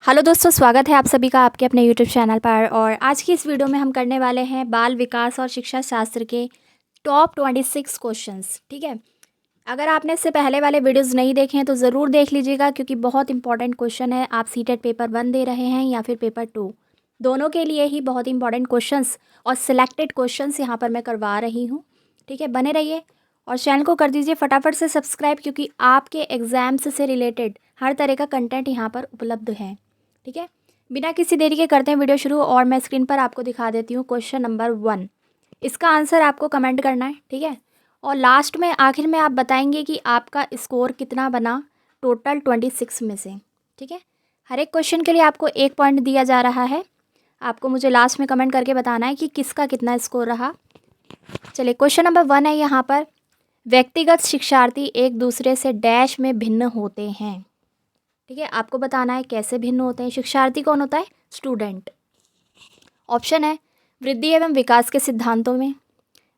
Hello दोस्तों, स्वागत है आप सभी का आपके अपने यूट्यूब चैनल पर। और आज की इस वीडियो में हम करने वाले हैं बाल विकास और शिक्षा शास्त्र के टॉप 26 क्वेश्चंस। ठीक है, अगर आपने इससे पहले वाले वीडियोस नहीं देखे हैं तो ज़रूर देख लीजिएगा, क्योंकि बहुत इंपॉर्टेंट क्वेश्चन है। आप सीटेट पेपर 1 दे रहे हैं या फिर पेपर 2, दोनों के लिए ही बहुत इंपॉर्टेंट क्वेश्चंस और सिलेक्टेड क्वेश्चंस यहाँ पर मैं करवा रही हूँ। ठीक है, बने रहिए और चैनल को कर दीजिए फटाफट से सब्सक्राइब, क्योंकि आपके एग्ज़ाम्स से रिलेटेड हर तरह का कंटेंट यहाँ पर उपलब्ध है। ठीक है, बिना किसी देरी के करते हैं वीडियो शुरू। और मैं स्क्रीन पर आपको दिखा देती हूँ क्वेश्चन नंबर 1। इसका आंसर आपको कमेंट करना है। ठीक है, और लास्ट में आखिर में आप बताएंगे कि आपका स्कोर कितना बना टोटल 26 में से। ठीक है, हर एक क्वेश्चन के लिए आपको 1 पॉइंट दिया जा रहा है। आपको मुझे लास्ट में कमेंट करके बताना है कि किसका कितना स्कोर रहा। चलिए, क्वेश्चन नंबर 1 है यहाँ पर, व्यक्तिगत शिक्षार्थी एक दूसरे से डैश में भिन्न होते हैं। ठीक है, आपको बताना है कैसे भिन्न होते हैं। शिक्षार्थी कौन होता है? स्टूडेंट। ऑप्शन है वृद्धि एवं विकास के सिद्धांतों में,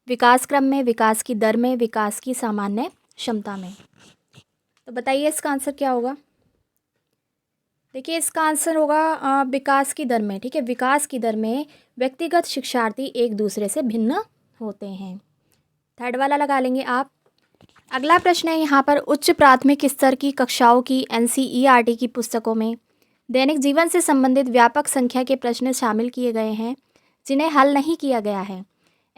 विकास क्रम में, विकास की दर में, विकास की सामान्य क्षमता में। तो बताइए इसका आंसर क्या होगा। देखिए, इसका आंसर होगा विकास की दर में। ठीक है, विकास की दर में व्यक्तिगत शिक्षार्थी एक दूसरे से भिन्न होते हैं। थर्ड वाला लगा लेंगे आप। अगला प्रश्न है यहाँ पर, उच्च प्राथमिक स्तर की कक्षाओं की एनसीईआरटी की पुस्तकों में दैनिक जीवन से संबंधित व्यापक संख्या के प्रश्न शामिल किए गए हैं जिन्हें हल नहीं किया गया है।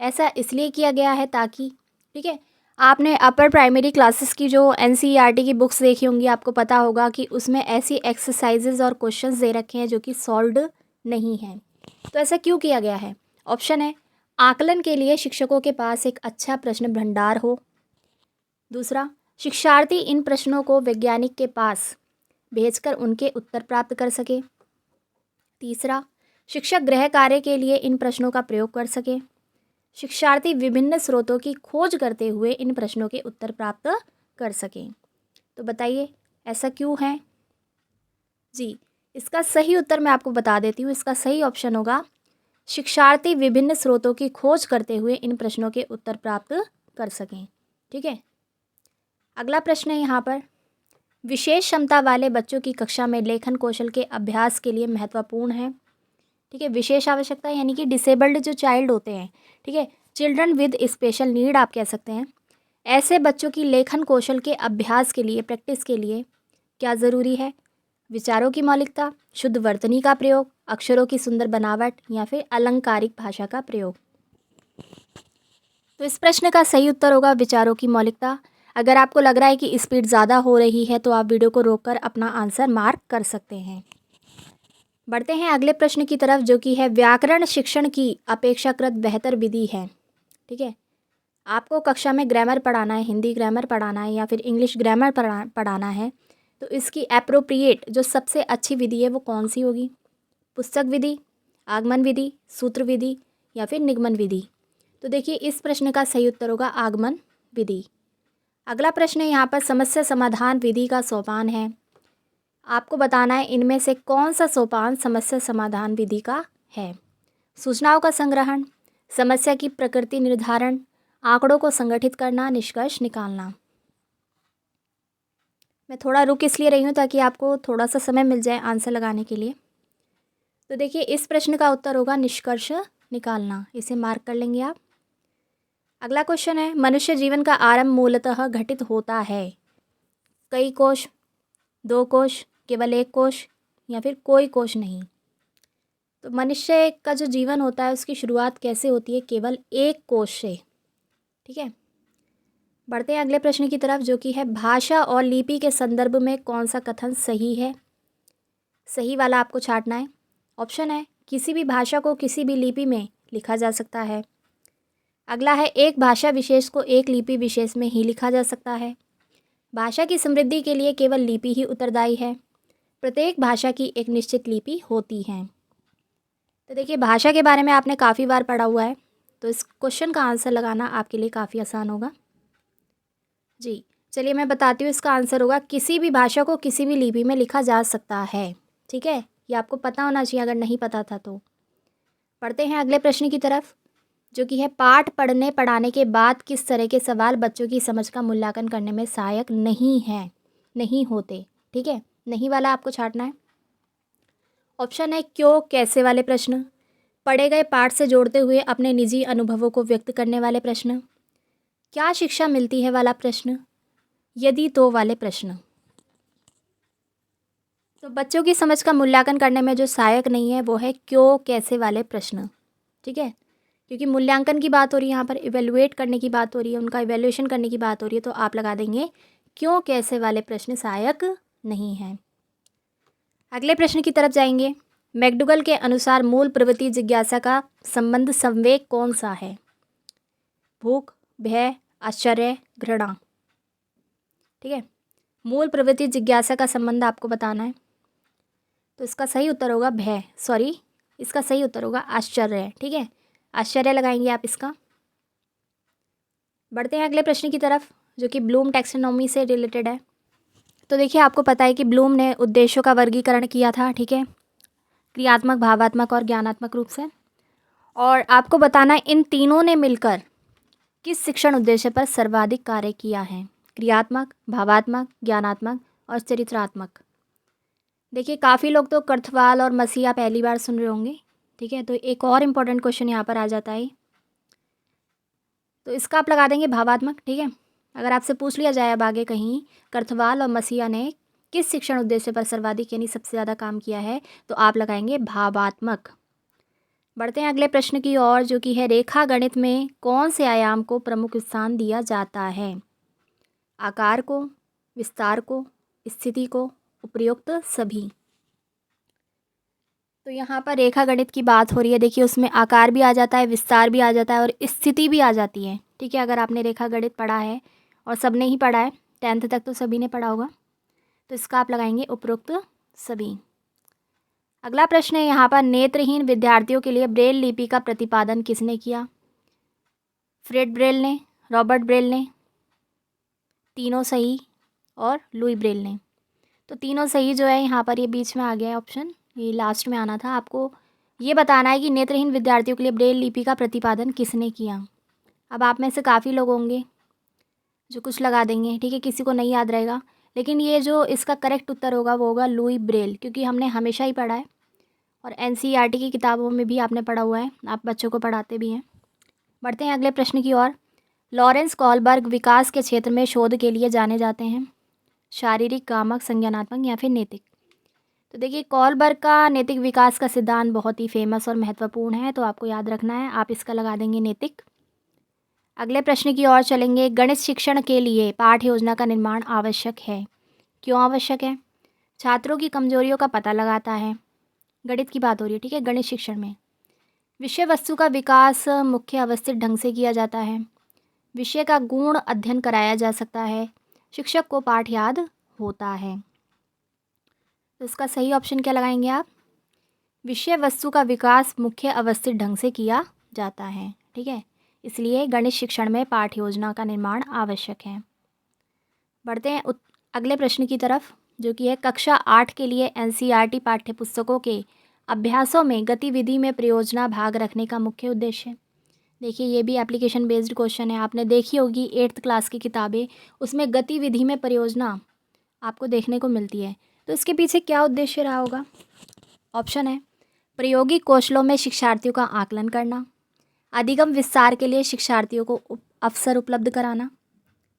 ऐसा इसलिए किया गया है ताकि, ठीक है, आपने अपर प्राइमरी क्लासेस की जो एनसीईआरटी की बुक्स देखी होंगी, आपको पता होगा कि उसमें ऐसी एक्सरसाइजेज और क्वेश्चंस दे रखे हैं जो कि सॉल्व्ड नहीं हैं। तो ऐसा क्यों किया गया है? ऑप्शन है आकलन के लिए शिक्षकों के पास एक अच्छा प्रश्न भंडार हो। दूसरा, शिक्षार्थी इन प्रश्नों को वैज्ञानिक के पास भेजकर उनके उत्तर प्राप्त कर सके। तीसरा, शिक्षक गृह कार्य के लिए इन प्रश्नों का प्रयोग कर सके। शिक्षार्थी विभिन्न स्रोतों की खोज करते हुए इन प्रश्नों के उत्तर प्राप्त कर सकें। तो बताइए ऐसा क्यों है? जी, इसका सही उत्तर मैं आपको बता देती हूँ। इसका सही ऑप्शन होगा शिक्षार्थी विभिन्न स्रोतों की खोज करते हुए इन प्रश्नों के उत्तर प्राप्त कर सकें। ठीक है, अगला प्रश्न है यहाँ पर, विशेष क्षमता वाले बच्चों की कक्षा में लेखन कौशल के अभ्यास के लिए महत्वपूर्ण है। ठीक है, विशेष आवश्यकता यानी कि डिसेबल्ड जो चाइल्ड होते हैं, ठीक है, चिल्ड्रन विद स्पेशल नीड आप कह सकते हैं, ऐसे बच्चों की लेखन कौशल के अभ्यास के लिए, प्रैक्टिस के लिए क्या ज़रूरी है? विचारों की मौलिकता, शुद्ध वर्तनी का प्रयोग, अक्षरों की सुंदर बनावट या फिर अलंकारिक भाषा का प्रयोग। तो इस प्रश्न का सही उत्तर होगा विचारों की मौलिकता। अगर आपको लग रहा है कि स्पीड ज़्यादा हो रही है तो आप वीडियो को रोककर अपना आंसर मार्क कर सकते हैं। बढ़ते हैं अगले प्रश्न की तरफ, जो कि है व्याकरण शिक्षण की अपेक्षाकृत बेहतर विधि है। ठीक है, आपको कक्षा में ग्रामर पढ़ाना है, हिंदी ग्रामर पढ़ाना है या फिर इंग्लिश ग्रामर पढ़ाना है, तो इसकी एप्रोप्रिएट जो सबसे अच्छी विधि है वो कौन सी होगी? पुस्तक विधि, आगमन विधि, सूत्र विधि या फिर निगमन विधि। तो देखिए, इस प्रश्न का सही उत्तर होगा आगमन विधि। अगला प्रश्न है यहाँ पर, समस्या समाधान विधि का सोपान है। आपको बताना है इनमें से कौन सा सोपान समस्या समाधान विधि का है। सूचनाओं का संग्रहण, समस्या की प्रकृति निर्धारण, आंकड़ों को संगठित करना, निष्कर्ष निकालना। मैं थोड़ा रुक इसलिए रही हूँ ताकि आपको थोड़ा सा समय मिल जाए आंसर लगाने के लिए। तो देखिए, इस प्रश्न का उत्तर होगा निष्कर्ष निकालना। इसे मार्क कर लेंगे आप। अगला क्वेश्चन है, मनुष्य जीवन का आरंभ मूलतः घटित होता है कई कोश, 2 कोश, केवल 1 कोश या फिर कोई कोश नहीं। तो मनुष्य का जो जीवन होता है उसकी शुरुआत कैसे होती है? केवल 1 कोश से। ठीक है, बढ़ते हैं अगले प्रश्न की तरफ, जो कि है भाषा और लिपि के संदर्भ में कौन सा कथन सही है? सही वाला आपको छांटना है। ऑप्शन है किसी भी भाषा को किसी भी लिपि में लिखा जा सकता है। अगला है एक भाषा विशेष को एक लिपि विशेष में ही लिखा जा सकता है। भाषा की समृद्धि के लिए केवल लिपि ही उत्तरदायी है। प्रत्येक भाषा की एक निश्चित लिपि होती है। तो देखिए, भाषा के बारे में आपने काफ़ी बार पढ़ा हुआ है, तो इस क्वेश्चन का आंसर लगाना आपके लिए काफ़ी आसान होगा। जी, चलिए मैं बताती हूँ। इसका आंसर होगा किसी भी भाषा को किसी भी लिपि में लिखा जा सकता है। ठीक है, ये आपको पता होना चाहिए अगर नहीं पता था तो। पढ़ते हैं अगले प्रश्न की तरफ, जो कि है पाठ पढ़ने पढ़ाने के बाद किस तरह के सवाल बच्चों की समझ का मूल्यांकन करने में सहायक नहीं है, नहीं होते। ठीक है, नहीं वाला आपको छांटना है। ऑप्शन है क्यों कैसे वाले प्रश्न, पढ़े गए पाठ से जोड़ते हुए अपने निजी अनुभवों को व्यक्त करने वाले प्रश्न, क्या शिक्षा मिलती है वाला प्रश्न, यदि तो वाले प्रश्न। तो बच्चों की समझ का मूल्यांकन करने में जो सहायक नहीं है वो है क्यों कैसे वाले प्रश्न, ठीक है, क्योंकि मूल्यांकन की बात हो रही है, यहाँ पर इवेलुएट करने की बात हो रही है, उनका इवेल्यूएशन करने की बात हो रही है, तो आप लगा देंगे क्यों कैसे वाले प्रश्न सहायक नहीं हैं। अगले प्रश्न की तरफ जाएंगे। मैकडूगल के अनुसार मूल प्रवृत्ति जिज्ञासा का संबंध संवेग कौन सा है, भूख, भय, आश्चर्य, घृणा, ठीक है। मूल प्रवृत्ति जिज्ञासा का संबंध आपको बताना है, तो इसका सही उत्तर होगा भय, सॉरी इसका सही उत्तर होगा आश्चर्य, ठीक है, आश्चर्य लगाएंगे आप इसका। बढ़ते हैं अगले प्रश्न की तरफ जो कि ब्लूम टैक्सोनॉमी से रिलेटेड है। तो देखिए आपको पता है कि ब्लूम ने उद्देश्यों का वर्गीकरण किया था, ठीक है, क्रियात्मक, भावात्मक और ज्ञानात्मक रूप से, और आपको बताना है इन तीनों ने मिलकर किस शिक्षण उद्देश्य पर सर्वाधिक कार्य किया है, क्रियात्मक, भावात्मक, ज्ञानात्मक और चरित्रात्मक। देखिए काफ़ी लोग तो कर्थवाल और मसीहा पहली बार सुन रहे होंगे, ठीक है, तो एक और इम्पॉर्टेंट क्वेश्चन यहाँ पर आ जाता है, तो इसका आप लगा देंगे भावात्मक, ठीक है। अगर आपसे पूछ लिया जाए अब आगे कहीं कर्थवाल और मसीहा ने किस शिक्षण उद्देश्य पर सर्वाधिक यानी सबसे ज़्यादा काम किया है, तो आप लगाएंगे भावात्मक। बढ़ते हैं अगले प्रश्न की ओर जो कि है रेखा गणित में कौन से आयाम को प्रमुख स्थान दिया जाता है, आकार को, विस्तार को, स्थिति को, उपयुक्त सभी। तो यहाँ पर रेखा गणित की बात हो रही है, देखिए उसमें आकार भी आ जाता है, विस्तार भी आ जाता है और स्थिति भी आ जाती है, ठीक है। अगर आपने रेखा गणित पढ़ा है और सब ने ही पढ़ा है, 10th तक तो सभी ने पढ़ा होगा, तो इसका आप लगाएंगे उपरोक्त सभी। अगला प्रश्न है यहाँ पर नेत्रहीन विद्यार्थियों के लिए ब्रेल लिपि का प्रतिपादन किसने किया, फ्रेड ब्रेल ने, रॉबर्ट ब्रेल ने, तीनों सही और लुई ब्रेल ने। तो तीनों सही जो है यहाँ पर ये बीच में आ गया है ऑप्शन, ये लास्ट में आना था। आपको ये बताना है कि नेत्रहीन विद्यार्थियों के लिए ब्रेल लिपि का प्रतिपादन किसने किया। अब आप में से काफ़ी लोग होंगे जो कुछ लगा देंगे, ठीक है, किसी को नहीं याद रहेगा, लेकिन ये जो इसका करेक्ट उत्तर होगा वो होगा लुई ब्रेल, क्योंकि हमने हमेशा ही पढ़ा है और एनसीईआरटी की किताबों में भी आपने पढ़ा हुआ है, आप बच्चों को पढ़ाते भी हैं। बढ़ते हैं अगले प्रश्न की ओर। लॉरेंस कॉलबर्ग विकास के क्षेत्र में शोध के लिए जाने जाते हैं, शारीरिक, कामक, संज्ञानात्मक या फिर नैतिक। तो देखिए कॉलबर्ग का नैतिक विकास का सिद्धांत बहुत ही फेमस और महत्वपूर्ण है, तो आपको याद रखना है, आप इसका लगा देंगे नैतिक। अगले प्रश्न की ओर चलेंगे। गणित शिक्षण के लिए पाठ्य योजना का निर्माण आवश्यक है, क्यों आवश्यक है, छात्रों की कमजोरियों का पता लगाता है, गणित की बात हो रही है, ठीक है, गणित शिक्षण में विषय वस्तु का विकास मुख्य अवस्थित ढंग से किया जाता है, विषय का गुण अध्ययन कराया जा सकता है, शिक्षक को पाठ याद होता है। तो इसका सही ऑप्शन क्या लगाएंगे आप, विषय वस्तु का विकास मुख्य अवस्थित ढंग से किया जाता है, ठीक है, इसलिए गणित शिक्षण में पाठ्य योजना का निर्माण आवश्यक है। बढ़ते हैं अगले प्रश्न की तरफ जो कि है कक्षा 8 के लिए एनसीईआरटी पाठ्य पुस्तकों के अभ्यासों में गतिविधि में प्रयोजना भाग रखने का मुख्य उद्देश्य। देखिए ये भी एप्लीकेशन बेस्ड क्वेश्चन है, आपने देखी होगी 8th क्लास की किताबें, उसमें गतिविधि में प्रयोजना आपको देखने को मिलती है, तो इसके पीछे क्या उद्देश्य रहा होगा। ऑप्शन है प्रायोगिक कौशलों में शिक्षार्थियों का आकलन करना, अधिगम विस्तार के लिए शिक्षार्थियों को अवसर उपलब्ध कराना,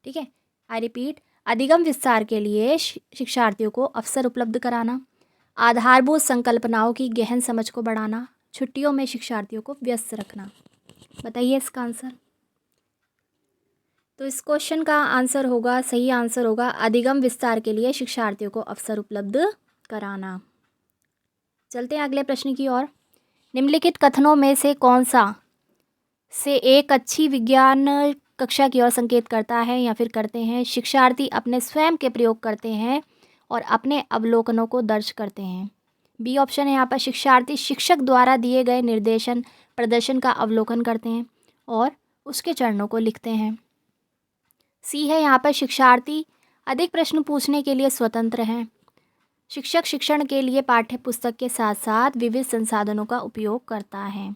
ठीक है, आई रिपीट, अधिगम विस्तार के लिए शिक्षार्थियों को अवसर उपलब्ध कराना, आधारभूत संकल्पनाओं की गहन समझ को बढ़ाना, छुट्टियों में शिक्षार्थियों को व्यस्त रखना। बताइए इसका आंसर। तो इस क्वेश्चन का आंसर होगा, सही आंसर होगा अधिगम विस्तार के लिए शिक्षार्थियों को अवसर उपलब्ध कराना। चलते हैं अगले प्रश्न की ओर। निम्नलिखित कथनों में से कौन सा से एक अच्छी विज्ञान कक्षा की ओर संकेत करता है या फिर करते हैं, शिक्षार्थी अपने स्वयं के प्रयोग करते हैं और अपने अवलोकनों को दर्ज करते हैं। बी ऑप्शन है यहाँ पर शिक्षार्थी शिक्षक द्वारा दिए गए निर्देशन प्रदर्शन का अवलोकन करते हैं और उसके चरणों को लिखते हैं। सी है यहाँ पर शिक्षार्थी अधिक प्रश्न पूछने के लिए स्वतंत्र हैं, शिक्षक शिक्षण के लिए पाठ्य पुस्तक के साथ साथ विविध संसाधनों का उपयोग करता है।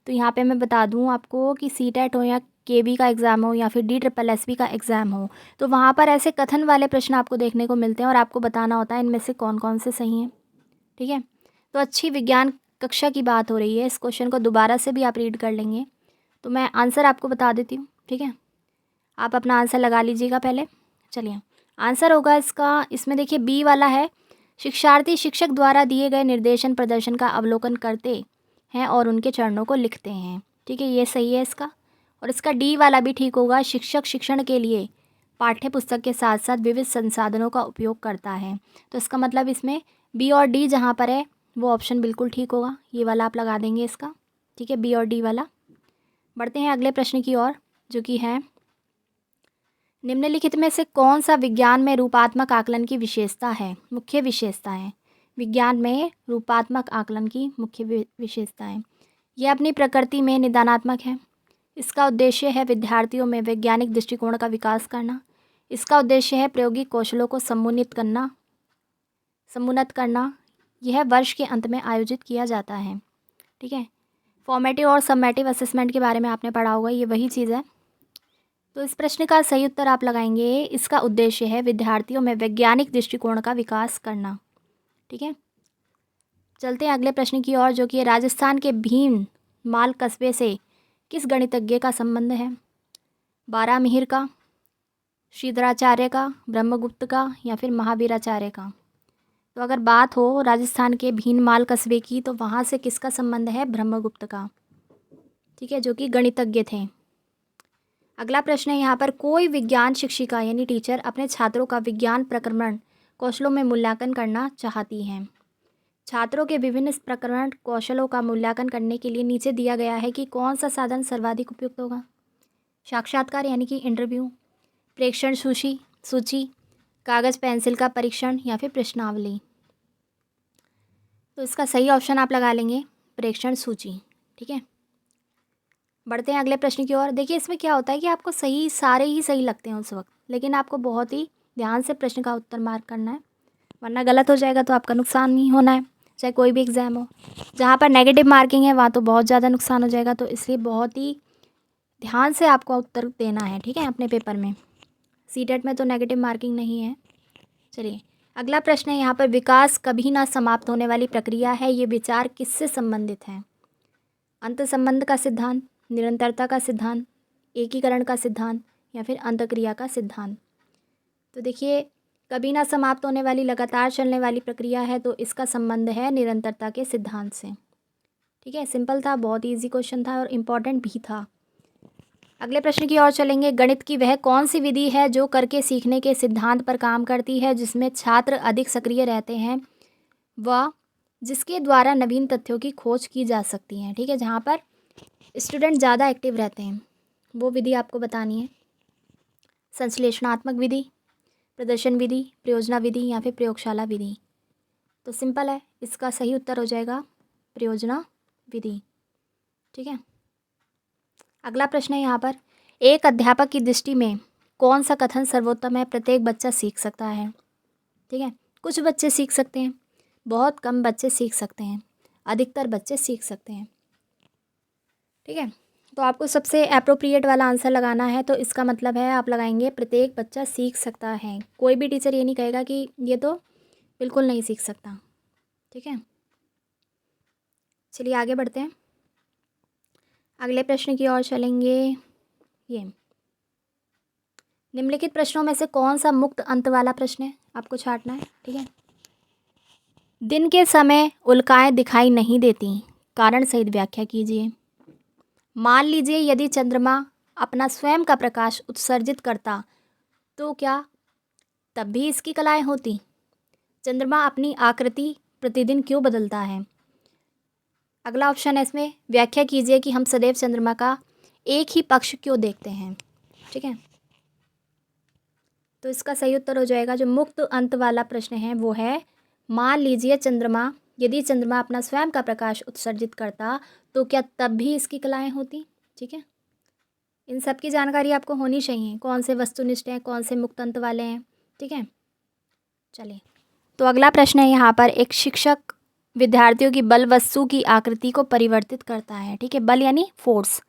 तो यहाँ पे मैं बता दूँ आपको कि सीटेट हो या केवी का एग्ज़ाम हो या फिर DSSB का एग्ज़ाम हो, तो वहाँ पर ऐसे कथन वाले प्रश्न आपको देखने को मिलते हैं और आपको बताना होता है इनमें से कौन कौन से सही हैं, ठीक है। तो अच्छी विज्ञान कक्षा की बात हो रही है। इस क्वेश्चन को दोबारा से भी आप रीड कर लेंगे। तो मैं आंसर आपको बता देती हूँ, ठीक है। आप अपना आंसर लगा लीजिएगा पहले। चलिए, आंसर होगा इसका, इसमें देखिए बी वाला है, शिक्षार्थी शिक्षक द्वारा दिए गए निर्देशन प्रदर्शन का अवलोकन करते हैं और उनके चरणों को लिखते हैं, ठीक है, ये सही है इसका। और इसका डी वाला भी ठीक होगा, शिक्षक शिक्षण के लिए पाठ्य पुस्तक के साथ साथ विविध संसाधनों का उपयोग करता है। तो इसका मतलब इसमें बी और डी जहाँ पर है वो ऑप्शन बिल्कुल ठीक होगा, ये वाला आप लगा देंगे इसका, ठीक है, बी और डी वाला। बढ़ते हैं अगले प्रश्न की ओर, जो कि है निम्नलिखित में से कौन सा विज्ञान में रूपात्मक आकलन की विशेषता है, मुख्य विशेषता है। विज्ञान में रूपात्मक आकलन की मुख्य विशेषता है। यह अपनी प्रकृति में निदानात्मक है। इसका उद्देश्य है विद्यार्थियों में वैज्ञानिक दृष्टिकोण का विकास करना। इसका उद्देश्य है प्रायोगिक कौशलों को समुन्नत करना। यह वर्ष के अंत में आयोजित किया जाता है, ठीक है। फॉर्मेटिव और सबमेटिव असेसमेंट के बारे में आपने पढ़ा होगा, ये वही चीज़ है। तो इस प्रश्न का सही उत्तर आप लगाएंगे, इसका उद्देश्य है विद्यार्थियों में वैज्ञानिक दृष्टिकोण का विकास करना, ठीक है। चलते हैं अगले प्रश्न की ओर, जो कि राजस्थान के भीनमाल कस्बे से किस गणितज्ञ का संबंध है। बारामिहिर का, श्रीधराचार्य का, ब्रह्मगुप्त का, या फिर महावीराचार्य का। तो अगर बात हो राजस्थान के भीनमाल कस्बे की, तो वहाँ से किसका संबंध है, ब्रह्मगुप्त का, ठीक है, जो कि गणितज्ञ थे। अगला प्रश्न है यहाँ पर, कोई विज्ञान शिक्षिका यानी टीचर अपने छात्रों का विज्ञान प्रक्रमण कौशलों में मूल्यांकन करना चाहती हैं। छात्रों के विभिन्न प्रक्रमण कौशलों का मूल्यांकन करने के लिए नीचे दिया गया है कि कौन सा साधन सर्वाधिक उपयुक्त होगा। साक्षात्कार यानी कि इंटरव्यू, प्रेक्षण सूची, कागज़ पेंसिल का परीक्षण, या फिर प्रश्नावली। तो इसका सही ऑप्शन आप लगा लेंगे प्रेक्षण सूची, ठीक है। बढ़ते हैं अगले प्रश्न की ओर। देखिए इसमें क्या होता है कि आपको सारे ही सही लगते हैं उस वक्त, लेकिन आपको बहुत ही ध्यान से प्रश्न का उत्तर मार्क करना है, वरना गलत हो जाएगा तो आपका नुकसान नहीं होना है, चाहे कोई भी एग्ज़ाम हो। जहाँ पर नेगेटिव मार्किंग है वहाँ तो बहुत ज़्यादा नुकसान हो जाएगा, तो इसलिए बहुत ही ध्यान से आपको उत्तर देना है, ठीक है, अपने पेपर में। सीटेट में तो नेगेटिव मार्किंग नहीं है। चलिए अगला प्रश्न है यहाँ पर, विकास कभी ना समाप्त होने वाली प्रक्रिया है, ये विचार किससे संबंधित है। अंत संबंध का सिद्धांत, निरंतरता का सिद्धांत, एकीकरण का सिद्धांत, या फिर अंतक्रिया का सिद्धांत। तो देखिए कभी ना समाप्त होने वाली लगातार चलने वाली प्रक्रिया है, तो इसका संबंध है निरंतरता के सिद्धांत से, ठीक है। सिंपल था, बहुत ईजी क्वेश्चन था और इम्पॉर्टेंट भी था। अगले प्रश्न की ओर चलेंगे। गणित की वह कौन सी विधि है जो करके सीखने के सिद्धांत पर काम करती है, जिसमें छात्र अधिक सक्रिय रहते हैं व जिसके द्वारा नवीन तथ्यों की खोज की जा सकती है, ठीक है, जहाँ पर स्टूडेंट ज़्यादा एक्टिव रहते हैं, वो विधि आपको बतानी है। संश्लेषणात्मक विधि, प्रदर्शन विधि, प्रयोजना विधि, या फिर प्रयोगशाला विधि। तो सिंपल है, इसका सही उत्तर हो जाएगा प्रयोजना विधि, ठीक है। अगला प्रश्न है यहाँ पर, एक अध्यापक की दृष्टि में कौन सा कथन सर्वोत्तम है, प्रत्येक बच्चा सीख सकता है, ठीक है। कुछ बच्चे सीख सकते हैं, बहुत कम बच्चे सीख सकते हैं, अधिकतर बच्चे सीख सकते हैं, ठीक है। तो आपको सबसे एप्रोप्रिएट वाला आंसर लगाना है, तो इसका मतलब है आप लगाएंगे प्रत्येक बच्चा सीख सकता है। कोई भी टीचर ये नहीं कहेगा कि ये तो बिल्कुल नहीं सीख सकता, ठीक है। चलिए आगे बढ़ते हैं, अगले प्रश्न की ओर चलेंगे। ये निम्नलिखित प्रश्नों में से कौन सा मुक्त अंत वाला प्रश्न है, आपको छांटना है, ठीक है। दिन के समय उल्काएं दिखाई नहीं देती, कारण सहित व्याख्या कीजिए। मान लीजिए यदि चंद्रमा अपना स्वयं का प्रकाश उत्सर्जित करता तो क्या तब भी इसकी कलाएं होती। चंद्रमा अपनी आकृति प्रतिदिन क्यों बदलता है। अगला ऑप्शन है इसमें, व्याख्या कीजिए कि हम सदैव चंद्रमा का एक ही पक्ष क्यों देखते हैं, ठीक है। तो इसका सही उत्तर हो जाएगा, जो मुक्त अंत वाला प्रश्न है वो है, मान लीजिए यदि चंद्रमा अपना स्वयं का प्रकाश उत्सर्जित करता तो क्या तब भी इसकी कलाएं होती, ठीक है। इन सब की जानकारी आपको होनी चाहिए, कौन से वस्तुनिष्ठ हैं, कौन से मुक्त अंत वाले हैं, ठीक है। चलिए तो अगला प्रश्न है यहाँ पर, एक शिक्षक विद्यार्थियों की बल वस्तु की आकृति को परिवर्तित करता है, ठीक है। बल यानी फोर्स,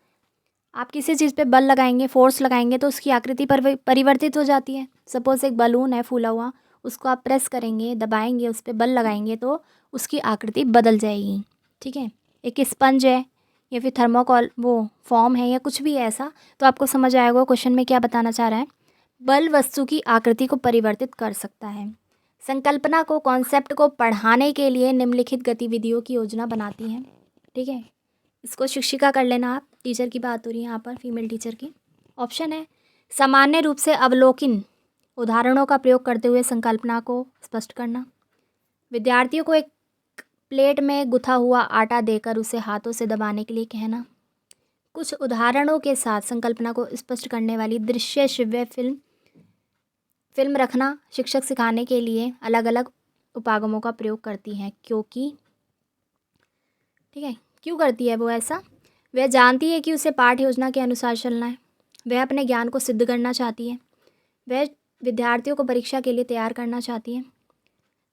आप किसी चीज़ पे बल लगाएंगे, फोर्स लगाएंगे तो उसकी आकृति परिवर्तित हो जाती है। सपोज एक बलून है फूला हुआ, उसको आप प्रेस करेंगे, दबाएंगे, उस पर बल लगाएंगे तो उसकी आकृति बदल जाएगी। ठीक है, एक स्पंज है या फिर थर्मोकॉल वो फॉर्म है या कुछ भी है ऐसा, तो आपको समझ आएगा क्वेश्चन में क्या बताना चाह रहा है। बल वस्तु की आकृति को परिवर्तित कर सकता है। संकल्पना को कॉन्सेप्ट को पढ़ाने के लिए निम्नलिखित गतिविधियों की योजना बनाती है। ठीक है, इसको शिक्षिका कर लेना आप, टीचर की बात हो रही है यहाँ पर, फीमेल टीचर की। ऑप्शन है सामान्य रूप से अवलोकन उदाहरणों का प्रयोग करते हुए संकल्पना को स्पष्ट करना। विद्यार्थियों को एक प्लेट में गुथा हुआ आटा देकर उसे हाथों से दबाने के लिए कहना। कुछ उदाहरणों के साथ संकल्पना को स्पष्ट करने वाली दृश्य श्रव्य फिल्म रखना। शिक्षक सिखाने के लिए अलग अलग उपागमों का प्रयोग करती हैं क्योंकि, ठीक है, क्यों करती है वो ऐसा? वह जानती है कि उसे पाठ योजना के अनुसार चलना है। वह अपने ज्ञान को सिद्ध करना चाहती है। वह विद्यार्थियों को परीक्षा के लिए तैयार करना चाहती है।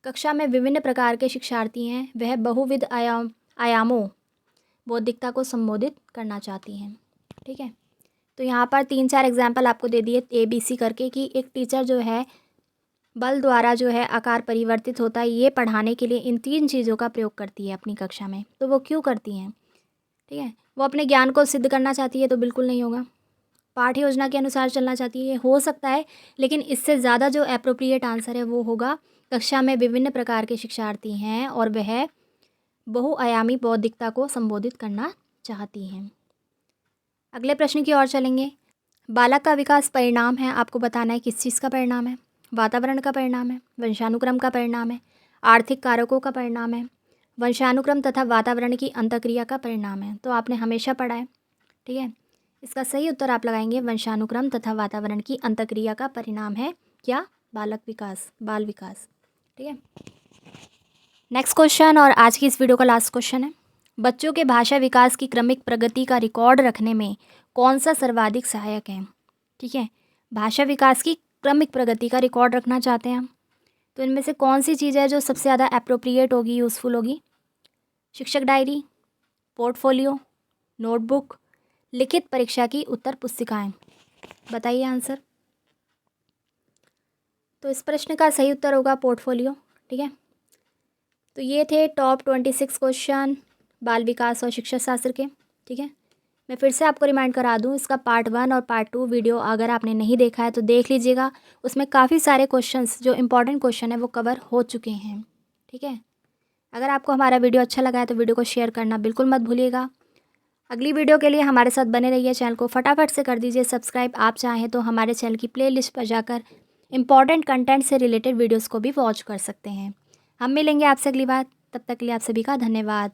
कक्षा में विभिन्न प्रकार के शिक्षार्थी हैं। वह बहुविध आयामों बौद्धिकता को संबोधित करना चाहती हैं। ठीक है, तो यहाँ पर 3-4 एग्जाम्पल आपको दे दिए ABC करके कि एक टीचर जो है बल द्वारा जो है आकार परिवर्तित होता है, ये पढ़ाने के लिए इन 3 चीज़ों का प्रयोग करती है अपनी कक्षा में। तो वो क्यों करती हैं? ठीक है, वो अपने ज्ञान को सिद्ध करना चाहती है तो बिल्कुल नहीं होगा। पाठ्य योजना के अनुसार चलना चाहती है, हो सकता है, लेकिन इससे ज़्यादा जो एप्रोप्रिएट आंसर है वो होगा कक्षा में विभिन्न प्रकार के शिक्षार्थी हैं और वह बहुआयामी बौद्धिकता को संबोधित करना चाहती हैं। अगले प्रश्न की ओर चलेंगे। बालक का विकास परिणाम है, आपको बताना है किस चीज़ का परिणाम है। वातावरण का परिणाम है, वंशानुक्रम का परिणाम है, आर्थिक कारकों का परिणाम है, वंशानुक्रम तथा वातावरण की अंतःक्रिया का परिणाम है। तो आपने हमेशा पढ़ा है। ठीक है, इसका सही उत्तर आप लगाएंगे वंशानुक्रम तथा वातावरण की अंतःक्रिया का परिणाम है क्या? बाल विकास। ठीक है, नेक्स्ट क्वेश्चन और आज की इस वीडियो का लास्ट क्वेश्चन है। बच्चों के भाषा विकास की क्रमिक प्रगति का रिकॉर्ड रखने में कौन सा सर्वाधिक सहायक है? ठीक है, भाषा विकास की क्रमिक प्रगति का रिकॉर्ड रखना चाहते हैं हम, तो इनमें से कौन सी चीज़ है जो सबसे ज़्यादा एप्रोप्रिएट होगी, यूज़फुल होगी? शिक्षक डायरी, पोर्टफोलियो, नोटबुक, लिखित परीक्षा की उत्तर पुस्तिकाएं। बताइए आंसर। तो इस प्रश्न का सही उत्तर होगा पोर्टफोलियो। ठीक है, तो ये थे टॉप 26 क्वेश्चन बाल विकास और शिक्षा शास्त्र के। ठीक है, मैं फिर से आपको रिमाइंड करा दूं, इसका पार्ट 1 और पार्ट 2 वीडियो अगर आपने नहीं देखा है तो देख लीजिएगा। उसमें काफ़ी सारे क्वेश्चंस जो इंपॉर्टेंट क्वेश्चन है वो कवर हो चुके हैं। ठीक है, अगर आपको हमारा वीडियो अच्छा लगा है तो वीडियो को शेयर करना बिल्कुल मत भूलिएगा। अगली वीडियो के लिए हमारे साथ बने रहिए। चैनल को फटाफट से कर दीजिए सब्सक्राइब। आप चाहें तो हमारे चैनल की प्लेलिस्ट पर जाकर इंपॉर्टेंट कंटेंट से रिलेटेड वीडियोस को भी वॉच कर सकते हैं। हम मिलेंगे आपसे अगली बार, तब तक के लिए आप सभी का धन्यवाद।